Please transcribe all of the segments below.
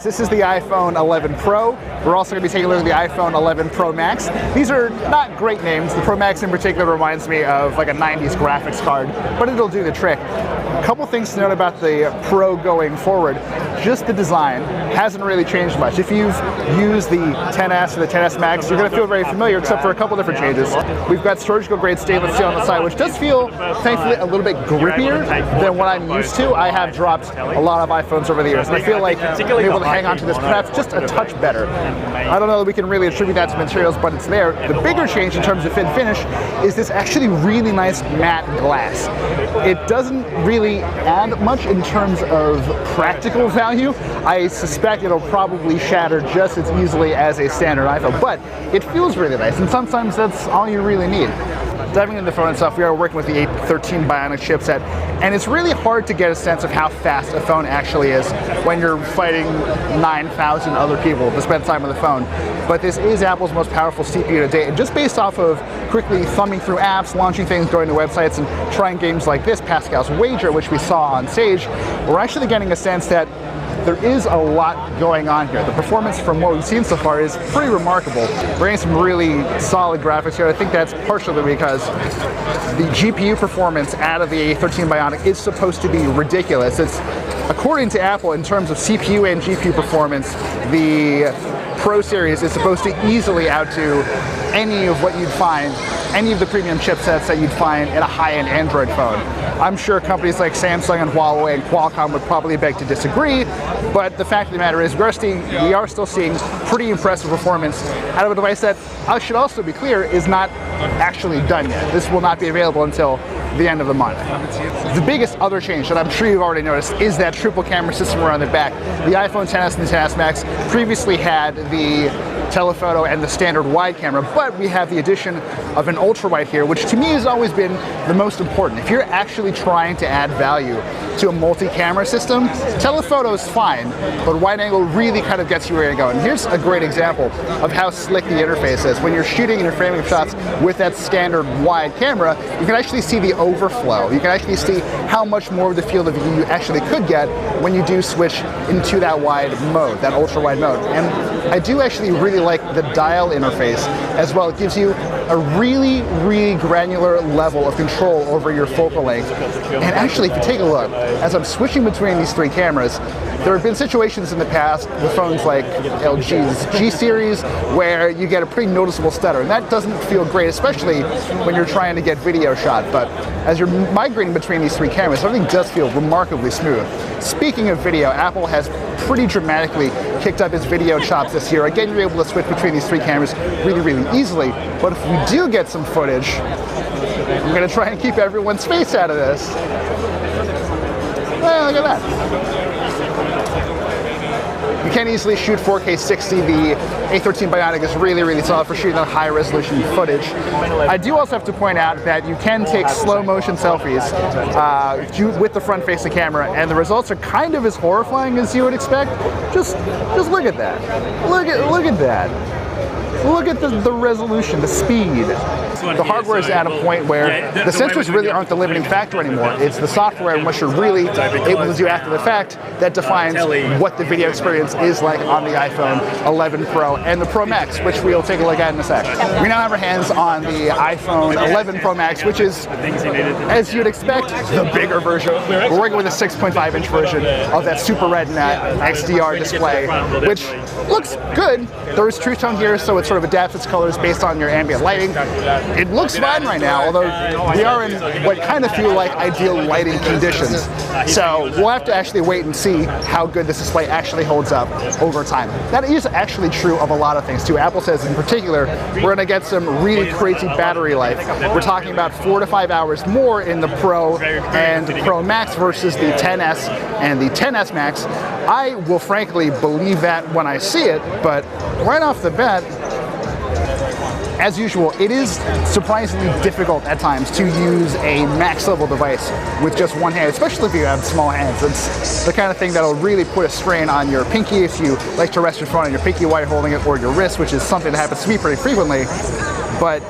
This is the iPhone 11 Pro. We're also going to be taking a look at the iPhone 11 Pro Max. These are not great names. The Pro Max in particular reminds me of like a 90s graphics card, but it'll do the trick. A couple things to note about the Pro going forward. Just the design hasn't really changed much. If you've used the XS or the XS Max, you're going to feel very familiar, except for a couple different changes. We've got surgical grade stainless steel on the side, which does feel, thankfully, a little bit grippier than what I'm used to. I have dropped a lot of iPhones over the years, and I feel like I'm able to hang on to this perhaps just a touch better. I don't know that we can really attribute that to materials, but it's there. The bigger change in terms of fit and finish is this actually really nice matte glass. It doesn't really add much in terms of practical value. I suspect it'll probably shatter just as easily as a standard iPhone, but it feels really nice, and sometimes that's all you really need. Diving into the phone itself, we are working with the A13 Bionic chipset, and it's really hard to get a sense of how fast a phone actually is when you're fighting 9,000 other people to spend time on the phone. But this is Apple's most powerful CPU to date, and just based off of quickly thumbing through apps, launching things, going to websites, and trying games like this, Pascal's Wager, which we saw on stage, we're actually getting a sense that there is a lot going on here. The performance from what we've seen so far is pretty remarkable. We're getting some really solid graphics here. I think that's partially because the GPU performance out of the A13 Bionic is supposed to be ridiculous. It's, according to Apple, in terms of CPU and GPU performance, the Pro series is supposed to easily outdo any of what you'd find, any of the premium chipsets that you'd find in a high-end Android phone. I'm sure companies like Samsung and Huawei and Qualcomm would probably beg to disagree, but the fact of the matter is we are still seeing pretty impressive performance out of a device that, I should also be clear, is not actually done yet. This will not be available until the end of the month. The biggest other change that I'm sure you've already noticed is that triple camera system around the back. The iPhone XS and the XS Max previously had the telephoto and the standard wide camera, but we have the addition of an ultra wide here, which to me has always been the most important. If you're actually trying to add value to a multi-camera system, telephoto is fine, but wide angle really kind of gets you where you go. And here's a great example of how slick the interface is. When you're shooting and you're framing shots with that standard wide camera, you can actually see the overflow. You can actually see how much more of the field of view you actually could get when you do switch into that wide mode, that ultra wide mode. And I do actually really like the dial interface as well. It gives you a really, really granular level of control over your focal length. And actually, if you take a look, as I'm switching between these three cameras, there have been situations in the past with phones like LG's G series where you get a pretty noticeable stutter, and that doesn't feel great, especially when you're trying to get video shot. But as you're migrating between these three cameras, everything does feel remarkably smooth. Speaking of video, Apple has pretty dramatically kicked up its video chops this year. Again, you're able to switch between these three cameras really, really easily. But if we do get some footage, I'm going to try and keep everyone's face out of this. Well, look at that. You can easily shoot 4K 60. The A13 Bionic is really, really solid for shooting that high resolution footage. I do also have to point out that you can take slow motion selfies with the front facing camera, and the results are kind of as horrifying as you would expect. Just look at that. Look at that. Look at the resolution, the speed. The hardware is at a point where the sensors really aren't the limiting factor anymore. It's the software and what you're really able to do after the fact that defines what the video experience is like on the iPhone 11 Pro and the Pro Max, which we'll take a look at in a sec. We now have our hands on the iPhone 11 Pro Max, which is, as you'd expect, the bigger version. We're working with a 6.5-inch version of that Super Retina XDR display, which looks good. There is True Tone here, so it sort of adapts its colors based on your ambient lighting. It looks fine right now, although we are in what kind of feel like ideal lighting conditions. So we'll have to actually wait and see how good this display actually holds up over time. That is actually true of a lot of things too. Apple says in particular, we're going to get some really crazy battery life. We're talking about 4 to 5 hours more in the Pro and the Pro Max versus the XS and the XS Max. I will frankly believe that when I see it, but right off the bat, as usual, it is surprisingly difficult at times to use a max level device with just one hand, especially if you have small hands. It's the kind of thing that'll really put a strain on your pinky if you like to rest your phone on your pinky while you're holding it, or your wrist, which is something that happens to me pretty frequently. But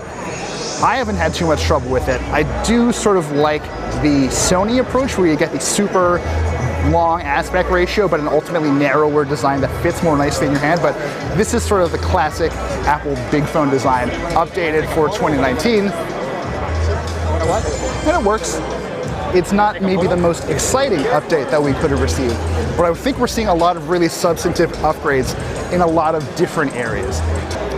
I haven't had too much trouble with it. I do sort of like the Sony approach where you get the super long aspect ratio, but an ultimately narrower design that fits more nicely in your hand. But this is sort of the classic Apple big phone design, updated for 2019. And it works. It's not maybe the most exciting update that we could have received, but I think we're seeing a lot of really substantive upgrades in a lot of different areas.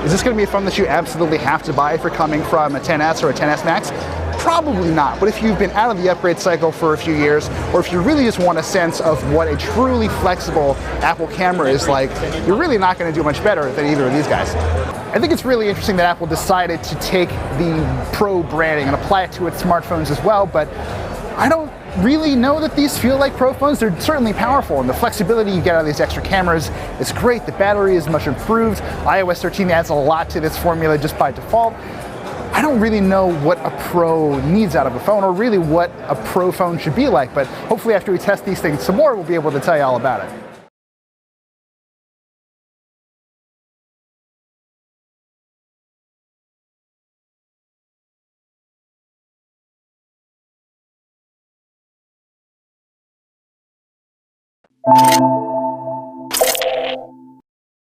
Is this going to be a phone that you absolutely have to buy if you're coming from a XS or a XS Max? Probably not, but if you've been out of the upgrade cycle for a few years, or if you really just want a sense of what a truly flexible Apple camera is like, you're really not going to do much better than either of these guys. I think it's really interesting that Apple decided to take the Pro branding and apply it to its smartphones as well, but I don't really know that these feel like Pro phones. They're certainly powerful, and the flexibility you get out of these extra cameras is great. The battery is much improved. iOS 13 adds a lot to this formula just by default. I don't really know what a Pro needs out of a phone, or really what a Pro phone should be like, but hopefully after we test these things some more, we'll be able to tell you all about it.